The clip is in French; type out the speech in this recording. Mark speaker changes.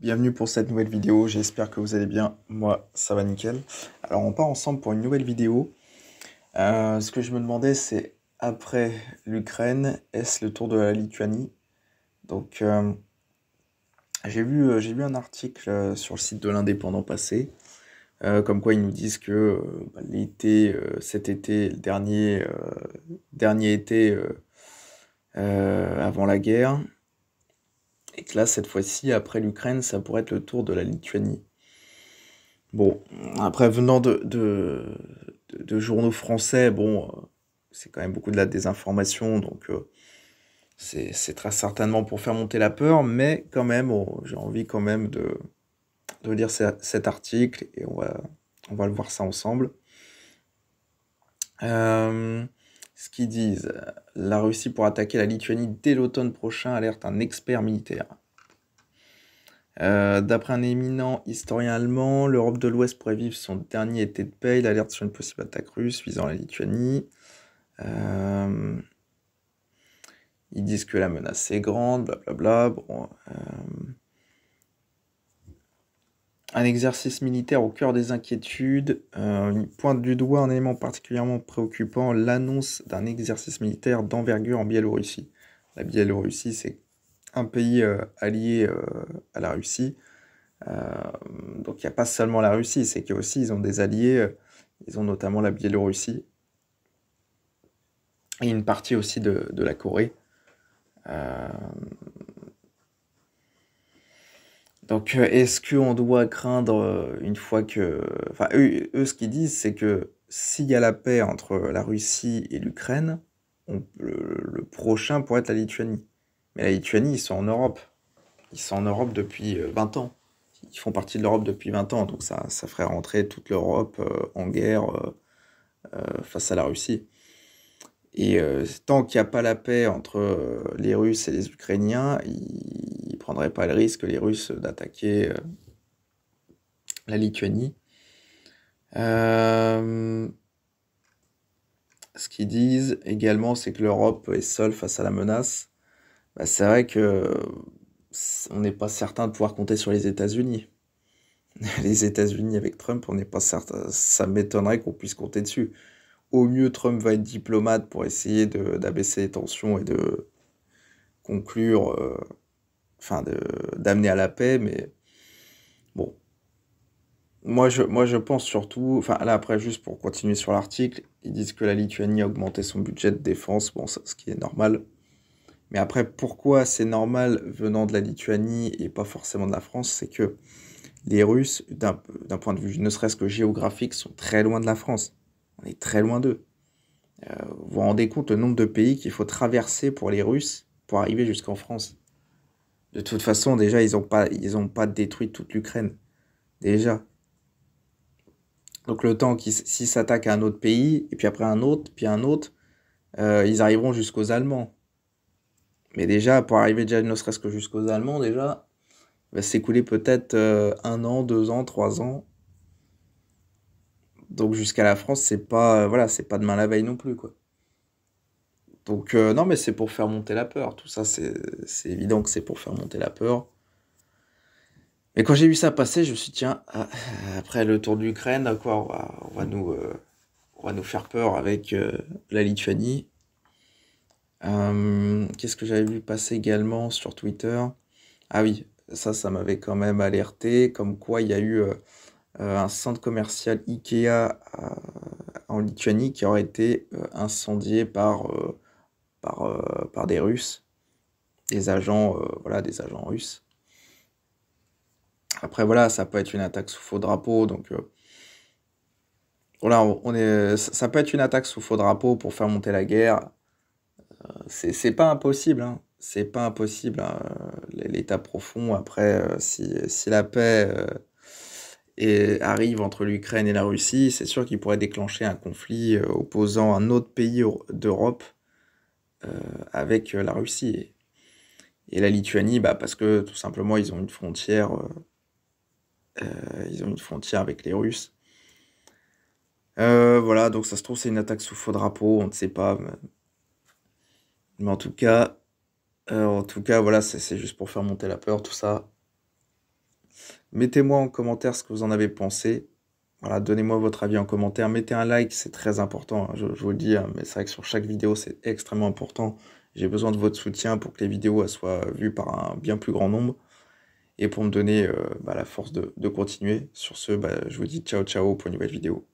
Speaker 1: Bienvenue pour cette nouvelle vidéo, j'espère que vous allez bien, moi ça va nickel. Alors on part ensemble pour une nouvelle vidéo. Ce que je me demandais c'est, après l'Ukraine, est-ce le tour de la Lituanie? Donc j'ai vu un article sur le site de l'Indépendant passé, comme quoi ils nous disent que l'été, cet été, le dernier été avant la guerre, et que là cette fois-ci, après l'Ukraine, ça pourrait être le tour de la Lituanie. Bon, après, venant de journaux français, bon, c'est quand même beaucoup de la désinformation, donc c'est très certainement pour faire monter la peur, mais quand même, j'ai envie quand même de lire cet article, et on va le voir ça ensemble. Euh, Ce qu'ils disent, la Russie pour attaquer la Lituanie dès l'automne prochain, alerte un expert militaire. D'après un éminent historien allemand, l'Europe de l'Ouest pourrait vivre son dernier été de paix. Il alerte sur une possible attaque russe visant la Lituanie. Euh, Ils disent que la menace est grande, blablabla. Bon, un exercice militaire au cœur des inquiétudes. Il pointe du doigt un élément particulièrement préoccupant, l'annonce d'un exercice militaire d'envergure en Biélorussie. La Biélorussie, c'est un pays allié à la Russie. Donc il n'y a pas seulement la Russie, c'est qu'aussi ils ont des alliés, ils ont notamment la Biélorussie et une partie aussi de la Corée. Euh, donc est-ce qu'on doit craindre une fois que... Enfin eux ce qu'ils disent c'est que s'il y a la paix entre la Russie et l'Ukraine, le prochain pourrait être la Lituanie. Mais la Lituanie, ils sont en Europe. Ils sont en Europe depuis 20 ans. Ils font partie de l'Europe depuis 20 ans, donc ça ferait rentrer toute l'Europe en guerre face à la Russie. Et tant qu'il n'y a pas la paix entre les Russes et les Ukrainiens, ils ne prendraient pas le risque, les Russes, d'attaquer la Lituanie. Ce qu'ils disent également, c'est que l'Europe est seule face à la menace. Bah, c'est vrai que on n'est pas certain de pouvoir compter sur les États-Unis. Les États-Unis avec Trump, on n'est pas certain. Ça m'étonnerait qu'on puisse compter dessus. Au mieux, Trump va être diplomate pour essayer d'abaisser les tensions et de conclure, enfin d'amener à la paix, mais bon. Moi, je pense surtout, enfin là après, juste pour continuer sur l'article, ils disent que la Lituanie a augmenté son budget de défense, bon, ce qui est normal. Mais après, pourquoi c'est normal venant de la Lituanie et pas forcément de la France, c'est que les Russes, d'un point de vue ne serait-ce que géographique, sont très loin de la France. On est très loin d'eux. Vous vous rendez compte le nombre de pays qu'il faut traverser pour les Russes pour arriver jusqu'en France. De toute façon, déjà, ils ont pas détruit toute l'Ukraine. Déjà. Donc le temps s'ils s'attaquent à un autre pays, et puis après un autre, puis un autre, ils arriveront jusqu'aux Allemands. Mais déjà, pour arriver déjà ne serait-ce que jusqu'aux Allemands, déjà, il va s'écouler peut-être 1 an, 2 ans, 3 ans. Donc jusqu'à la France, c'est pas, voilà, c'est pas demain la veille non plus, quoi. Donc non, mais c'est pour faire monter la peur. Tout ça, c'est évident que c'est pour faire monter la peur. Mais quand j'ai vu ça passer, je me suis dit, tiens, après le tour de l'Ukraine, quoi, on va nous faire peur avec la Lituanie. Qu'est-ce que j'avais vu passer également sur Twitter? Ah oui, ça m'avait quand même alerté, comme quoi il y a eu un centre commercial Ikea en Lituanie qui aurait été incendié par des Russes, des agents, voilà, des agents russes. Après, voilà, ça peut être une attaque sous faux drapeau, donc voilà, ça peut être une attaque sous faux drapeau pour faire monter la guerre. C'est pas impossible, hein. C'est pas impossible, hein. L'état profond, après, si la paix arrive entre l'Ukraine et la Russie, c'est sûr qu'il pourrait déclencher un conflit opposant un autre pays d'Europe avec la Russie. Et la Lituanie, bah, parce que tout simplement, ils ont une frontière avec les Russes. Voilà, donc ça se trouve, c'est une attaque sous faux drapeau, on ne sait pas. Mais en tout cas, voilà, c'est juste pour faire monter la peur, tout ça. Mettez-moi en commentaire ce que vous en avez pensé. Voilà, donnez-moi votre avis en commentaire. Mettez un like, c'est très important, hein, je vous le dis, hein, mais c'est vrai que sur chaque vidéo, c'est extrêmement important. J'ai besoin de votre soutien pour que les vidéos soient vues par un bien plus grand nombre et pour me donner la force de continuer. Sur ce, je vous dis ciao ciao pour une nouvelle vidéo.